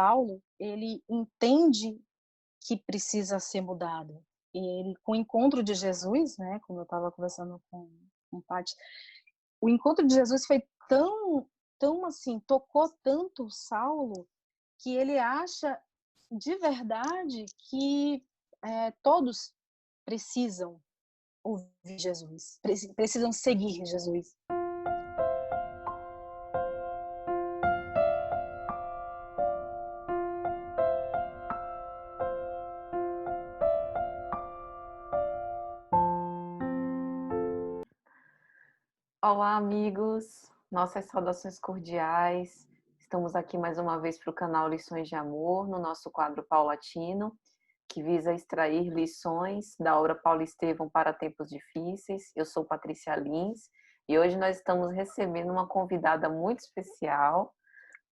Paulo, ele entende que precisa ser mudado. E ele, com o encontro de Jesus, né, como eu estava conversando com o Paty, o encontro de Jesus foi tão assim, tocou tanto Saulo, que ele acha de verdade que todos precisam ouvir Jesus, precisam seguir Jesus. Olá, amigos! Nossas saudações cordiais. Estamos aqui mais uma vez para o canal Lições de Amor, no nosso quadro paulatino, que visa extrair lições da obra Paulo Estevão para tempos difíceis. Eu sou Patrícia Lins e hoje nós estamos recebendo uma convidada muito especial,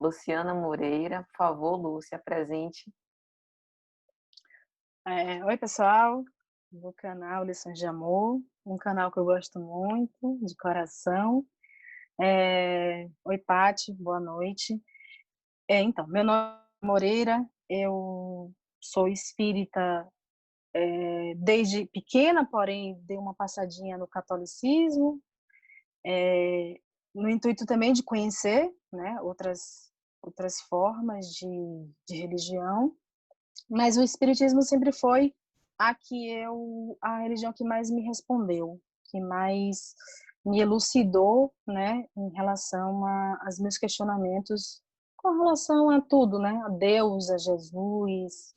Luciana Moreira. Por favor, Lúcia, apresente. Oi, pessoal, do canal Lições de Amor, um canal que eu gosto muito, de coração. Oi, Paty, boa noite. Então, meu nome é Moreira, eu sou espírita desde pequena, porém dei uma passadinha no catolicismo, no intuito também de conhecer, né, outras formas de religião, mas o espiritismo sempre foi a religião que mais me respondeu, que mais me elucidou, né, em relação aos meus questionamentos com relação a tudo, né, a Deus, a Jesus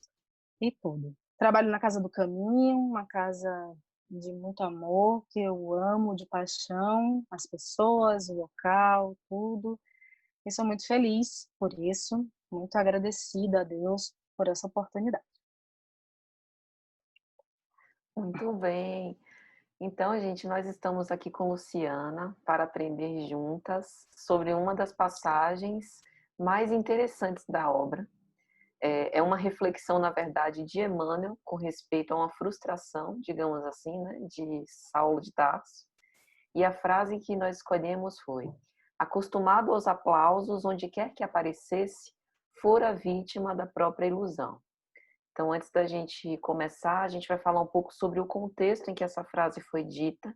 e tudo. Trabalho na Casa do Caminho, uma casa de muito amor, que eu amo de paixão, as pessoas, o local, tudo. E sou muito feliz por isso, muito agradecida a Deus por essa oportunidade. Muito bem. Então, gente, nós estamos aqui com Luciana para aprender juntas sobre uma das passagens mais interessantes da obra. É uma reflexão, na verdade, de Emmanuel com respeito a uma frustração, digamos assim, né, de Saulo de Tarso. E a frase que nós escolhemos foi: acostumado aos aplausos onde quer que aparecesse, fora vítima da própria ilusão. Então, antes da gente começar, a gente vai falar um pouco sobre o contexto em que essa frase foi dita.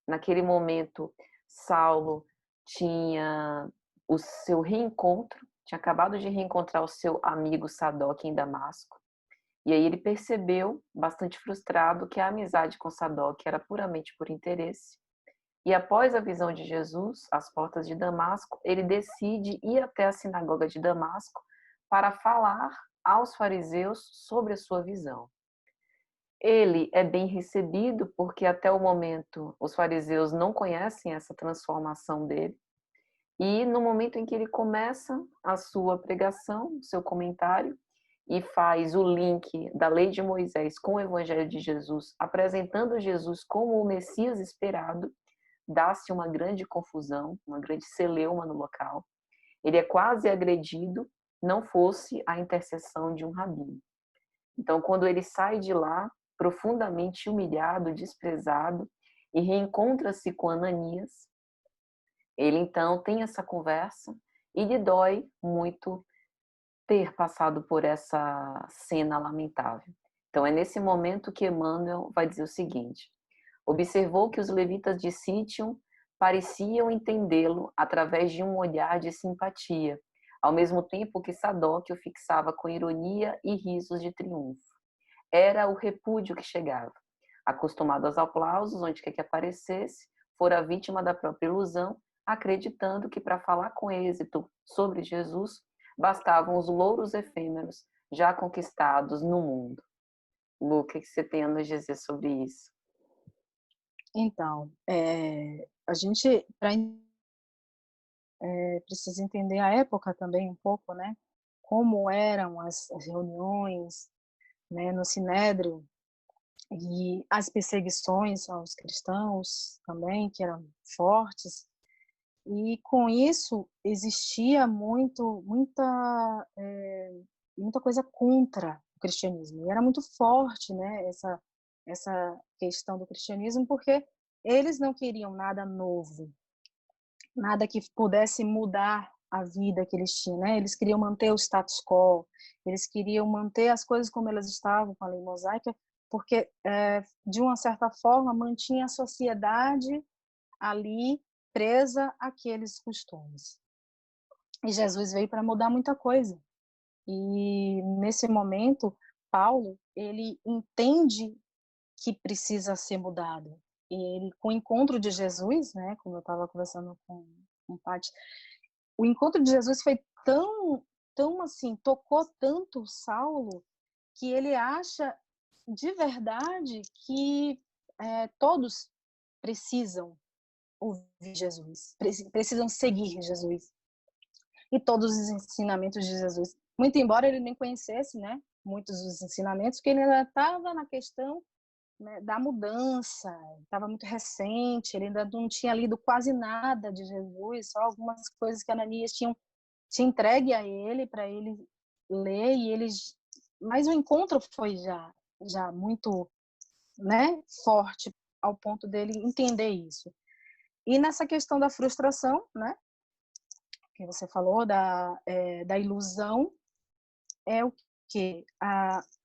Naquele momento, Saulo tinha o seu reencontro, tinha acabado de reencontrar o seu amigo Sadoc em Damasco. E aí ele percebeu, bastante frustrado, que a amizade com Sadoc era puramente por interesse. E após a visão de Jesus, às portas de Damasco, ele decide ir até a sinagoga de Damasco para falar aos fariseus sobre a sua visão. Ele é bem recebido porque até o momento os fariseus não conhecem essa transformação dele. E no momento em que ele começa a sua pregação, o seu comentário, e faz o link da lei de Moisés com o evangelho de Jesus, apresentando Jesus como o Messias esperado, dá-se uma grande confusão, uma grande celeuma no local. Ele é quase agredido, não fosse a intercessão de um rabino. Então, quando ele sai de lá, profundamente humilhado, desprezado, e reencontra-se com Ananias, ele então tem essa conversa e lhe dói muito ter passado por essa cena lamentável. Então, é nesse momento que Emmanuel vai dizer o seguinte: observou que os levitas de Sítion pareciam entendê-lo através de um olhar de simpatia, ao mesmo tempo que Sadoc o fixava com ironia e risos de triunfo. Era o repúdio que chegava. Acostumado aos aplausos, onde quer que aparecesse, fora vítima da própria ilusão, acreditando que para falar com êxito sobre Jesus, bastavam os louros efêmeros já conquistados no mundo. Lu, o que você tem a nos dizer sobre isso? Então, a gente precisa entender a época também um pouco, né? Como eram as reuniões, né, no Sinédrio, e as perseguições aos cristãos também, que eram fortes. E com isso existia muita coisa contra o cristianismo. E era muito forte, né, essa questão do cristianismo, porque eles não queriam nada novo, nada que pudesse mudar a vida que eles tinham, né? Eles queriam manter o status quo, eles queriam manter as coisas como elas estavam com a lei mosaica, porque, de uma certa forma, mantinha a sociedade ali presa àqueles costumes. E Jesus veio para mudar muita coisa. E, nesse momento, Paulo, ele entende que precisa ser mudado. E ele, com o encontro de Jesus, né, como eu estava conversando com o Paty, o encontro de Jesus foi tão assim, tocou tanto Saulo, que ele acha de verdade que todos precisam ouvir Jesus, precisam seguir Jesus e todos os ensinamentos de Jesus. Muito embora ele nem conhecesse, né, muitos dos ensinamentos, porque ele ainda estava na questão, né, da mudança, estava muito recente, ele ainda não tinha lido quase nada de Jesus, só algumas coisas que Ananias tinha entregue a ele para ele ler, e eles, mas o encontro foi já muito, né, forte ao ponto dele entender isso. E nessa questão da frustração, né, que você falou da ilusão, é o que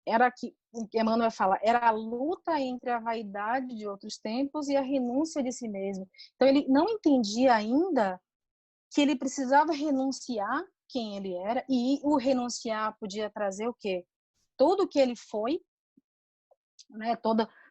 era que Emmanuel fala, era a luta entre a vaidade de outros tempos e a renúncia de si mesmo. Então ele não entendia ainda que ele precisava renunciar quem ele era, e o renunciar podia trazer o quê? Tudo que ele foi, né?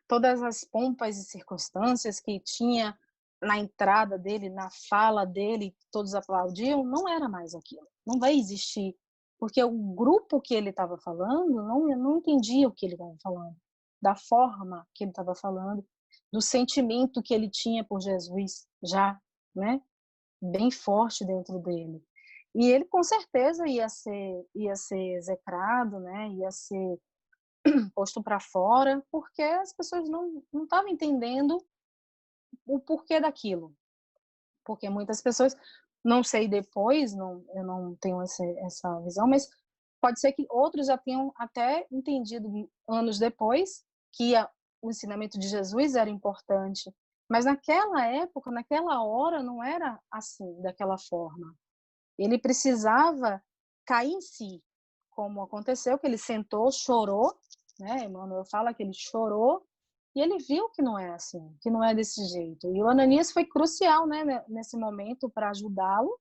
Todas as pompas e circunstâncias que tinha na entrada dele, na fala dele, todos aplaudiam, não era mais aquilo. Não vai existir, porque o grupo que ele estava falando não entendia o que ele estava falando, da forma que ele estava falando, do sentimento que ele tinha por Jesus já, né? Bem forte dentro dele. E ele com certeza ia ser execrado, né? Ia ser posto para fora, porque as pessoas não estavam entendendo o porquê daquilo. Porque muitas pessoas, não sei depois, eu não tenho essa visão, mas pode ser que outros já tenham até entendido anos depois que o ensinamento de Jesus era importante. Mas naquela época, naquela hora, não era assim, daquela forma. Ele precisava cair em si, como aconteceu, que ele sentou, chorou, né? Emmanuel fala que ele chorou, e ele viu que não é assim, que não é desse jeito. E o Ananias foi crucial, né, nesse momento para ajudá-lo,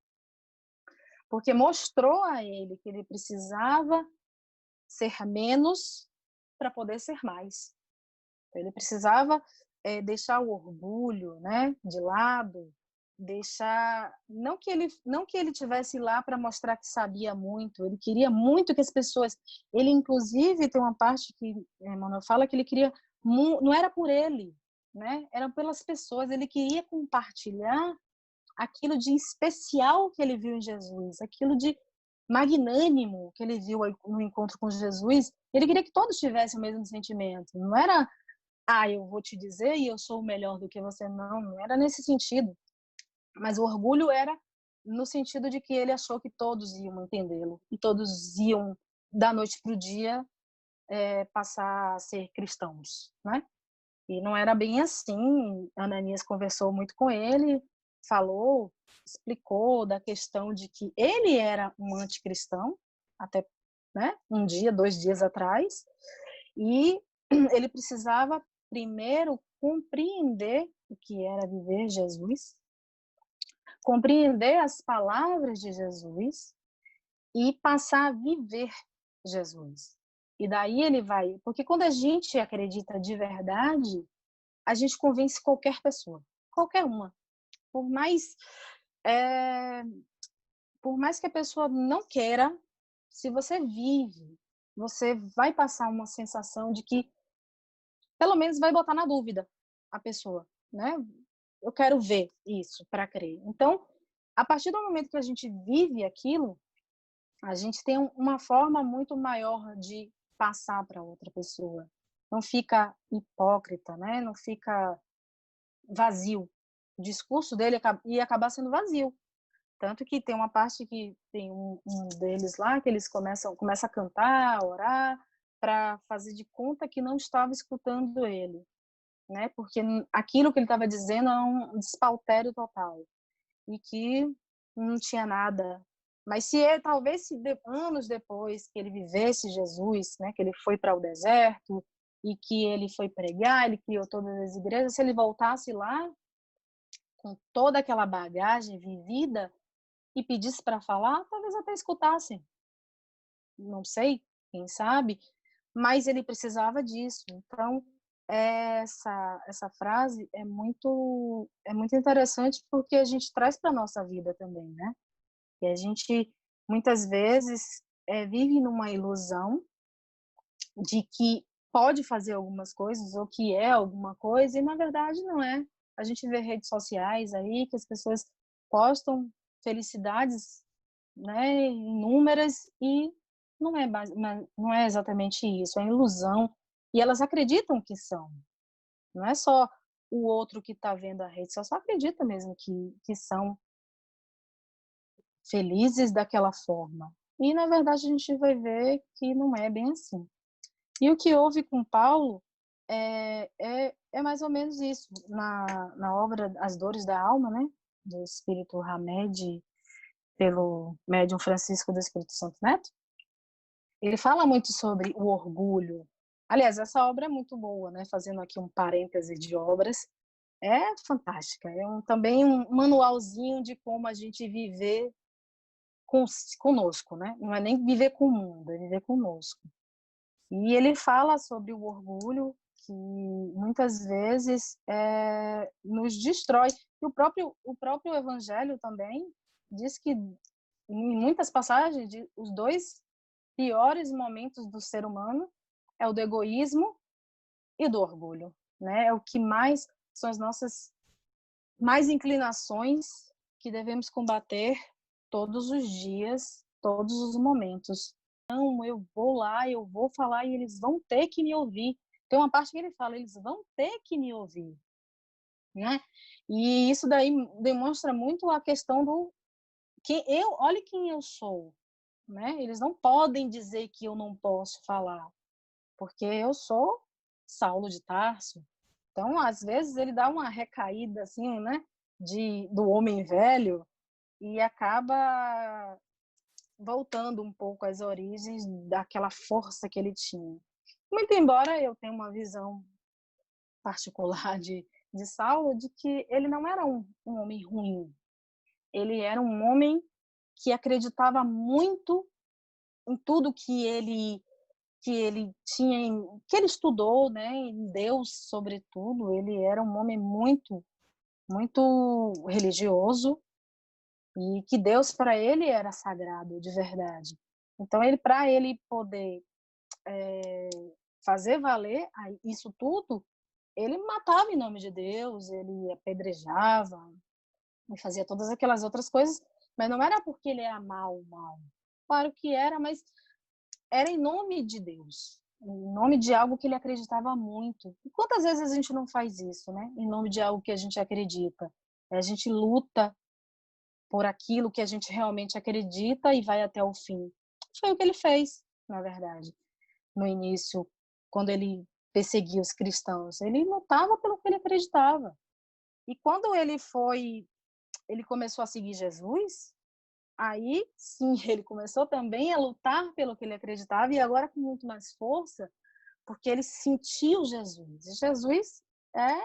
porque mostrou a ele que ele precisava ser menos para poder ser mais. Ele precisava deixar o orgulho, né, de lado, deixar, não que ele tivesse lá para mostrar que sabia muito, ele queria muito que as pessoas, ele inclusive tem uma parte que Emmanuel fala que ele queria, não era por ele, né, era pelas pessoas, ele queria compartilhar aquilo de especial que ele viu em Jesus, aquilo de magnânimo que ele viu no encontro com Jesus. Ele queria que todos tivessem o mesmo sentimento, não era eu vou te dizer e eu sou melhor do que você. Não era nesse sentido. Mas o orgulho era no sentido de que ele achou que todos iam entendê-lo e todos iam, da noite para o dia, passar a ser cristãos, né? E não era bem assim. Ananias conversou muito com ele, falou, explicou da questão de que ele era um anticristão, até, né, um dia, 2 dias atrás, e ele precisava primeiro compreender o que era viver Jesus, compreender as palavras de Jesus e passar a viver Jesus. E daí ele vai, porque quando a gente acredita de verdade, a gente convence qualquer pessoa, qualquer uma. Por mais, é, por mais que a pessoa não queira, se você vive, você vai passar uma sensação de que pelo menos vai botar na dúvida a pessoa, né? Eu quero ver isso para crer. Então, a partir do momento que a gente vive aquilo, a gente tem uma forma muito maior de passar para outra pessoa. Não fica hipócrita, né? Não fica vazio. O discurso dele ia acabar sendo vazio. Tanto que tem uma parte que tem um deles lá que eles começam a cantar, a orar, para fazer de conta que não estava escutando ele, né? Porque aquilo que ele estava dizendo é um despautério total e que não tinha nada Mas talvez anos depois que ele vivesse Jesus, né, que ele foi para o deserto e que ele foi pregar, ele criou todas as igrejas, se ele voltasse lá com toda aquela bagagem vivida e pedisse para falar, talvez até escutassem. Não sei, quem sabe, mas ele precisava disso. Então, essa frase é muito interessante porque a gente traz para a nossa vida também, né? E a gente, muitas vezes, vive numa ilusão de que pode fazer algumas coisas ou que é alguma coisa, e na verdade não é. A gente vê redes sociais aí que as pessoas postam felicidades, né, inúmeras, e não é exatamente isso, é ilusão. E elas acreditam que são. Não é só o outro que está vendo a rede social, acredita mesmo que são felizes daquela forma. E, na verdade, a gente vai ver que não é bem assim. E o que houve com Paulo é mais ou menos isso. Na obra As Dores da Alma, né, do Espírito Hamed, pelo médium Francisco do Espírito Santo Neto, ele fala muito sobre o orgulho. Aliás, essa obra é muito boa, né? Fazendo aqui um parêntese de obras, é fantástica. Também um manualzinho de como a gente viver conosco, né? Não é nem viver com o mundo, é viver conosco. E ele fala sobre o orgulho que muitas vezes nos destrói. E o próprio Evangelho também diz que, em muitas passagens, os dois piores momentos do ser humano é o do egoísmo e do orgulho, né? É o que mais são as nossas mais inclinações que devemos combater todos os dias, todos os momentos. Não, eu vou lá, eu vou falar e eles vão ter que me ouvir. Tem uma parte que ele fala, eles vão ter que me ouvir, né? E isso daí demonstra muito a questão do olhe quem eu sou, né? Eles não podem dizer que eu não posso falar, porque eu sou Saulo de Tarso. Então, às vezes ele dá uma recaída assim, né, do homem velho e acaba voltando um pouco às origens daquela força que ele tinha. Muito embora eu tenha uma visão particular de Saulo, de que ele não era um homem ruim. Ele era um homem que acreditava muito em tudo que ele tinha, que ele estudou, né, em Deus, sobretudo. Ele era um homem muito religioso, e que Deus para ele era sagrado, de verdade. Então, para ele poder fazer valer isso tudo, ele matava em nome de Deus, ele apedrejava e fazia todas aquelas outras coisas, mas não era porque ele era mal. Claro que era, mas era em nome de Deus, em nome de algo que ele acreditava muito. E quantas vezes a gente não faz isso, né? Em nome de algo que a gente acredita. A gente luta por aquilo que a gente realmente acredita e vai até o fim. Foi o que ele fez, na verdade. No início, quando ele perseguia os cristãos, ele lutava pelo que ele acreditava. E quando ele começou a seguir Jesus, aí sim, ele começou também a lutar pelo que ele acreditava, e agora com muito mais força, porque ele sentiu Jesus. E Jesus é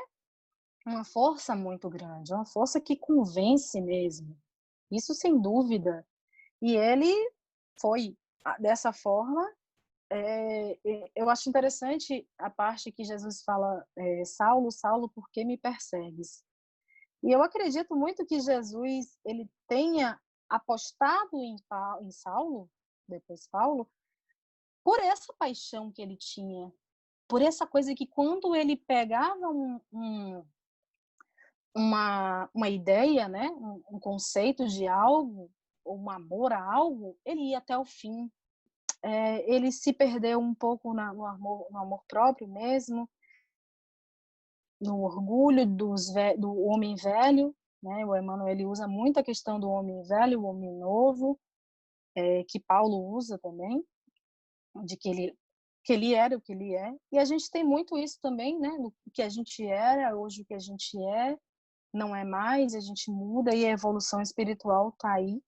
uma força muito grande, uma força que convence mesmo. Isso sem dúvida. E ele foi dessa forma. Eu acho interessante a parte que Jesus fala, Saulo, Saulo, por que me persegues? E eu acredito muito que Jesus ele tenha apostado em Saulo, depois Paulo, por essa paixão que ele tinha, por essa coisa que quando ele pegava uma ideia, né, um conceito de algo, um amor a algo, ele ia até o fim. Ele se perdeu um pouco no amor próprio mesmo, no orgulho do homem velho, né? O Emmanuel ele usa muito a questão do homem velho, o homem novo, que Paulo usa também, de que ele era o que ele é. E a gente tem muito isso também, né? O que a gente era, hoje o que a gente é, não é mais, a gente muda, e a evolução espiritual está aí.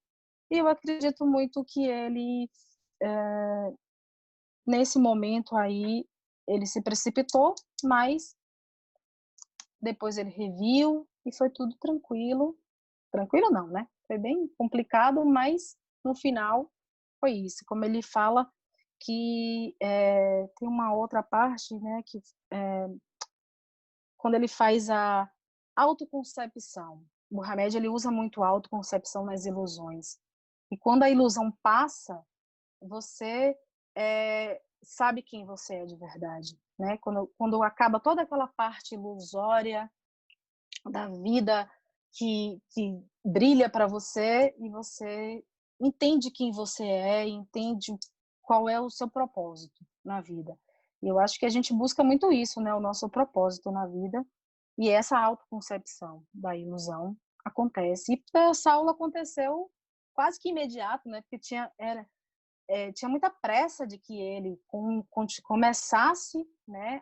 E eu acredito muito que ele, nesse momento aí, ele se precipitou, mas depois ele reviu e foi tudo tranquilo. Tranquilo não, né? Foi bem complicado, mas no final foi isso. Como ele fala que tem uma outra parte, né, que quando ele faz a autoconcepção. O Mohamed, ele usa muito a autoconcepção nas ilusões. E quando a ilusão passa, você sabe quem você é de verdade, né? Quando acaba toda aquela parte ilusória da vida que brilha para você e você entende quem você é, entende qual é o seu propósito na vida. E eu acho que a gente busca muito isso, né? O nosso propósito na vida. E essa autoconcepção da ilusão acontece. E para Saulo aconteceu quase que imediato, né? Porque tinha muita pressa de que ele começasse, né,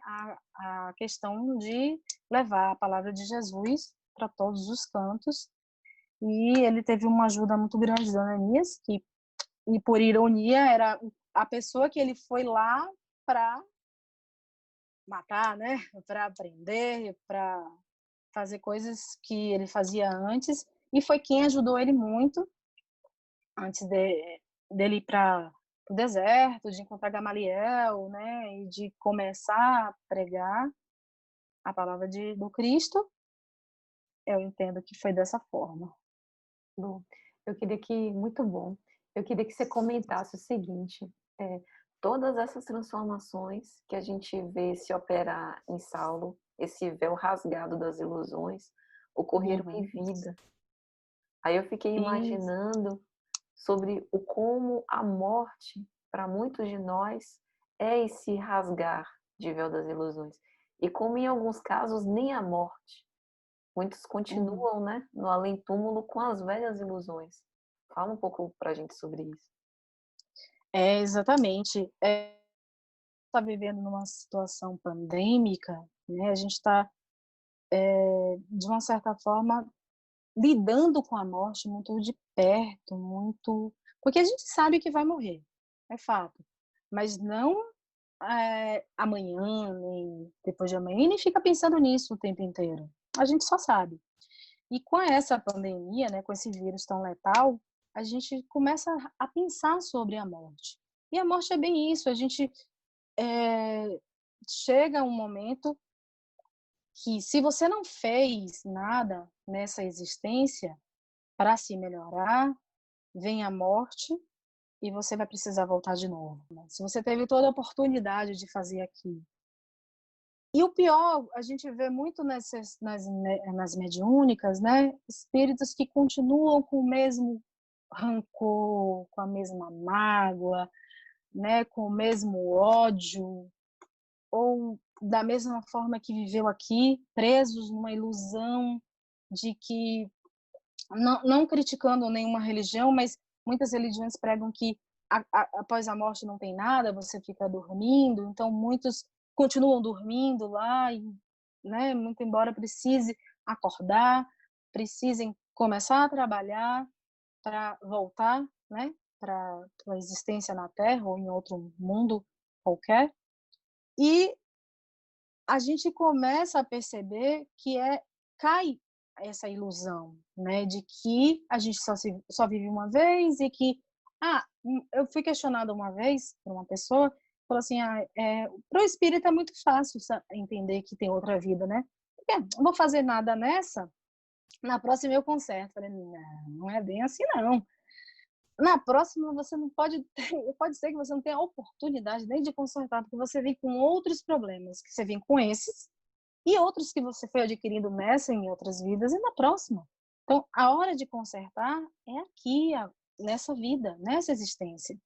a questão de levar a palavra de Jesus para todos os cantos. E ele teve uma ajuda muito grande da Ananias, e por ironia era a pessoa que ele foi lá para matar, né, para aprender, para fazer coisas que ele fazia antes, e foi quem ajudou ele muito antes dele ir para o deserto, de encontrar Gamaliel, né, e de começar a pregar a palavra do Cristo. Eu entendo que foi dessa forma. Bom, muito bom. Eu queria que você comentasse o seguinte: é, todas essas transformações que a gente vê se operar em Saulo, esse véu rasgado das ilusões, ocorreram em Uhum. vida. Aí eu fiquei Isso. imaginando sobre o como a morte, para muitos de nós, é esse rasgar de véu das ilusões. E como em alguns casos nem a morte. Muitos Uhum. continuam, né, no além-túmulo com as velhas ilusões. Fala um pouco pra gente sobre isso. Exatamente. Tá vivendo numa situação pandêmica, né? A gente está, de uma certa forma, lidando com a morte muito de perto, muito, porque a gente sabe que vai morrer, é fato, mas não amanhã, nem depois de amanhã, e nem fica pensando nisso o tempo inteiro. A gente só sabe. E com essa pandemia, né, com esse vírus tão letal, a gente começa a pensar sobre a morte. E a morte é bem isso, a gente chega um momento que, se você não fez nada nessa existência para se melhorar, vem a morte e você vai precisar voltar de novo, né? Se você teve toda a oportunidade de fazer aquilo. E o pior, a gente vê muito nas mediúnicas, né? Espíritos que continuam com o mesmo rancor, com a mesma mágoa, né? Com o mesmo ódio, ou da mesma forma que viveu aqui, presos numa ilusão de que, não criticando nenhuma religião, mas muitas religiões pregam que após a morte não tem nada, você fica dormindo, então muitos continuam dormindo lá, e, né, muito embora precise acordar, precisem começar a trabalhar para voltar, né, para a existência na Terra ou em outro mundo qualquer. E a gente começa a perceber que cai essa ilusão, né, de que a gente só vive uma vez e que eu fui questionada uma vez por uma pessoa, falou assim, para o espírita é muito fácil entender que tem outra vida, né? Porque não vou fazer nada nessa, na próxima eu conserto. Falei, não é bem assim não. Na próxima você não pode ter, pode ser que você não tenha a oportunidade nem de consertar, porque você vem com outros problemas, que você vem com esses e outros que você foi adquirindo nessa em outras vidas e na próxima. Então, a hora de consertar é aqui, nessa vida, nessa existência.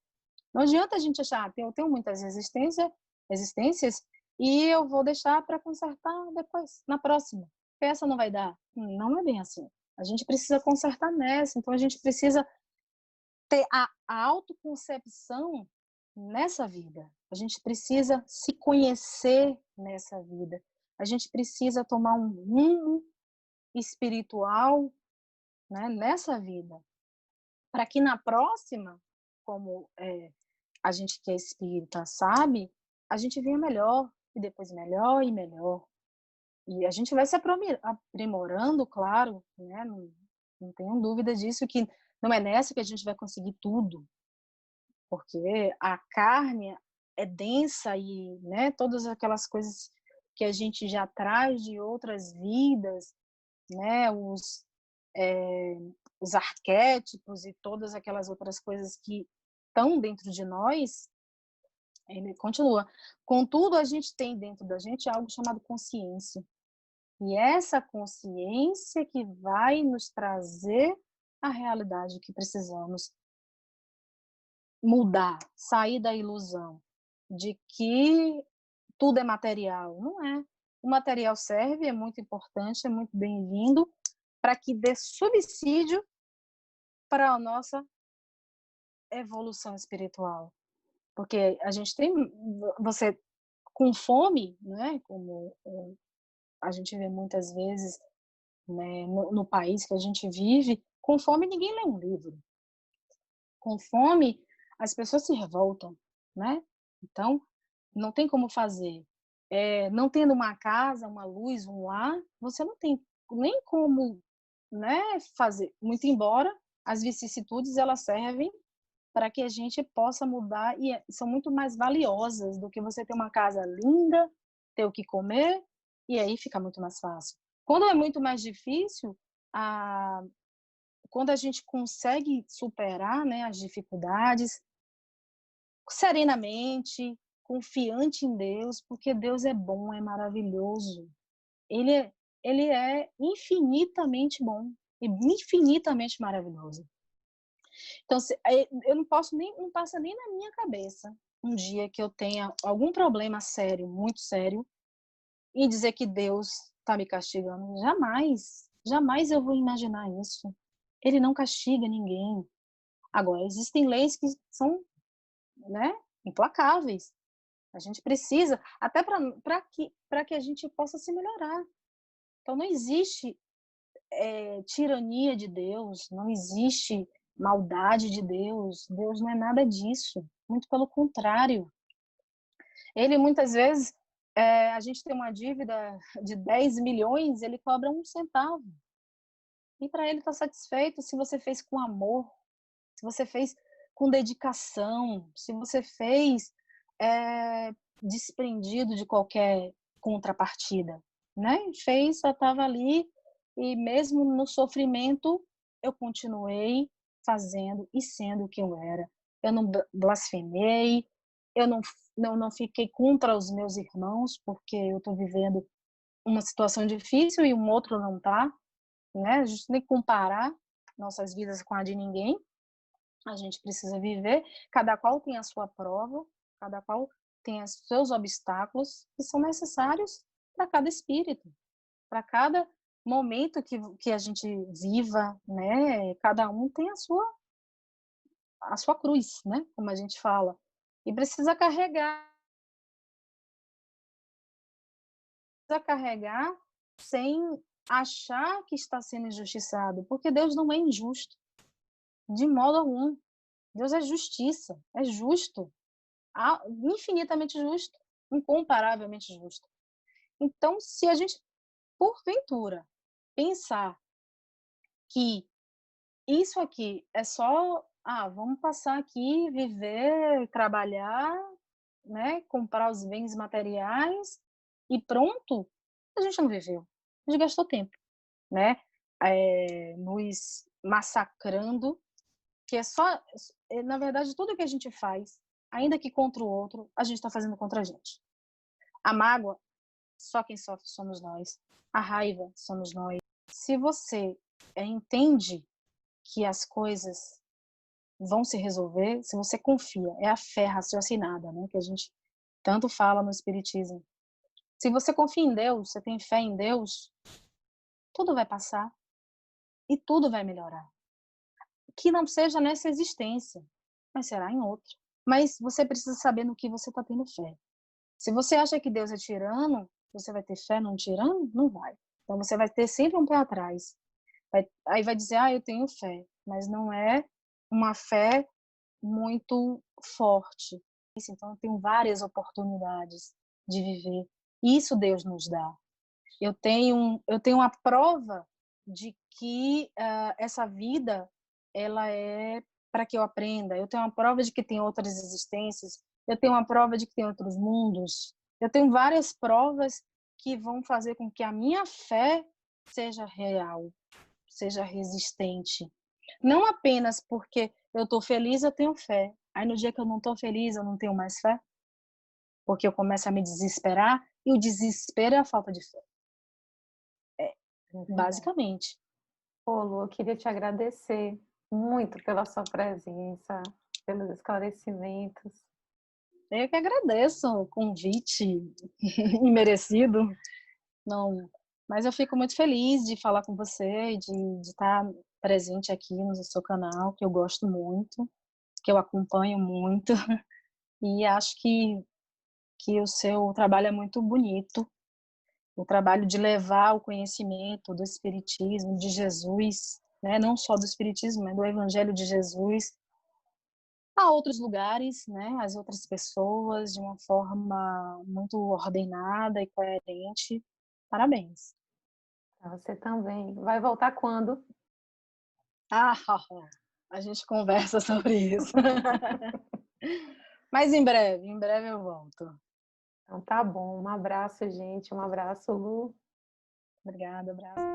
Não adianta a gente achar, eu tenho muitas existências e eu vou deixar para consertar depois, na próxima. Porque essa não vai dar. Não é bem assim. A gente precisa consertar nessa, então a gente precisa ter a autoconcepção nessa vida. A gente precisa se conhecer nessa vida. A gente precisa tomar um rumo espiritual, né, nessa vida. para que na próxima, como a gente que é espírita sabe, a gente venha melhor, e depois melhor e melhor. E a gente vai se aprimorando, claro, né? Não tenho dúvida disso, que não é nessa que a gente vai conseguir tudo, porque a carne é densa e, né, todas aquelas coisas que a gente já traz de outras vidas, né, os arquétipos e todas aquelas outras coisas que estão dentro de nós, ele continua. Contudo, a gente tem dentro da gente algo chamado consciência. E essa consciência que vai nos trazer a realidade que precisamos mudar, sair da ilusão de que tudo é material. Não é. O material serve, é muito importante, é muito bem-vindo, para que dê subsídio para a nossa evolução espiritual. Porque a gente tem, você com fome, né, como a gente vê muitas vezes, né, no país que a gente vive, com fome ninguém lê um livro. Com fome as pessoas se revoltam, né? Então, não tem como fazer. Não tendo uma casa, uma luz, um lar, você não tem nem como, né, fazer. Muito embora as vicissitudes elas servem para que a gente possa mudar e são muito mais valiosas do que você ter uma casa linda, ter o que comer, e aí fica muito mais fácil. Quando é muito mais difícil, quando a gente consegue superar, né, as dificuldades serenamente, confiante em Deus, porque Deus é bom, é maravilhoso. Ele é, ele é infinitamente bom e infinitamente maravilhoso. Então, eu não posso nem, não passa nem na minha cabeça um dia que eu tenha algum problema sério, muito sério, e dizer que Deus está me castigando. Jamais, jamais eu vou imaginar isso. Ele não castiga ninguém. Agora, existem leis que são, né, implacáveis. A gente precisa, até para que a gente possa se melhorar. Então, não existe tirania de Deus, não existe maldade de Deus. Deus não é nada disso. Muito pelo contrário. Ele, muitas vezes, a gente tem uma dívida de 10 milhões, ele cobra 1 centavo. E para ele está satisfeito se você fez com amor, se você fez com dedicação, se você fez desprendido de qualquer contrapartida, né? Fez, só estava ali e mesmo no sofrimento eu continuei fazendo e sendo o que eu era. Eu não blasfemei, eu não fiquei contra os meus irmãos porque eu estou vivendo uma situação difícil e um outro não está, né? A gente tem que comparar nossas vidas com a de ninguém. A gente precisa viver, cada qual tem a sua prova, cada qual tem os seus obstáculos que são necessários para cada espírito, para cada momento que a gente viva, né? Cada um tem a sua cruz, né? Como a gente fala. E precisa carregar sem achar que está sendo injustiçado, porque Deus não é injusto, de modo algum. Deus é justiça, é justo, infinitamente justo, incomparavelmente justo. Então, se a gente, porventura, pensar que isso aqui é só, vamos passar aqui, viver, trabalhar, né, comprar os bens materiais e pronto, a gente não viveu, a gente gastou tempo, né, nos massacrando, que é só, na verdade, tudo que a gente faz, ainda que contra o outro, a gente está fazendo contra a gente. A mágoa, só quem sofre somos nós. A raiva, somos nós. Se você entende que as coisas vão se resolver, se você confia, é a fé raciocinada, né, que a gente tanto fala no Espiritismo. Se você confia em Deus, você tem fé em Deus, tudo vai passar e tudo vai melhorar. Que não seja nessa existência, mas será em outra. Mas você precisa saber no que você está tendo fé. Se você acha que Deus é tirano, você vai ter fé num tirano? Não vai. Então você vai ter sempre um pé atrás. Aí vai dizer, eu tenho fé, mas não é uma fé muito forte. Então, eu tenho várias oportunidades de viver. Isso Deus nos dá. Eu tenho a prova de que essa vida ela é para que eu aprenda. Eu tenho uma prova de que tem outras existências. Eu tenho uma prova de que tem outros mundos. Eu tenho várias provas que vão fazer com que a minha fé seja real, seja resistente. Não apenas porque eu estou feliz, eu tenho fé. Aí no dia que eu não estou feliz, eu não tenho mais fé, porque eu começo a me desesperar, e o desespero é a falta de fé, basicamente. Pô, Lu, eu queria te agradecer muito pela sua presença, pelos esclarecimentos. Eu que agradeço o convite imerecido. Não, mas eu fico muito feliz de falar com você, de estar presente aqui no seu canal, que eu gosto muito, que eu acompanho muito, e acho que o seu trabalho é muito bonito, o trabalho de levar o conhecimento do Espiritismo, de Jesus, né? Não só do Espiritismo, mas do Evangelho de Jesus, a outros lugares, né? As outras pessoas, de uma forma muito ordenada e coerente. Parabéns. Pra você também. Vai voltar quando? Ah, a gente conversa sobre isso. Mas em breve eu volto. Então tá bom. Um abraço, gente. Um abraço, Lu. Obrigada, abraço.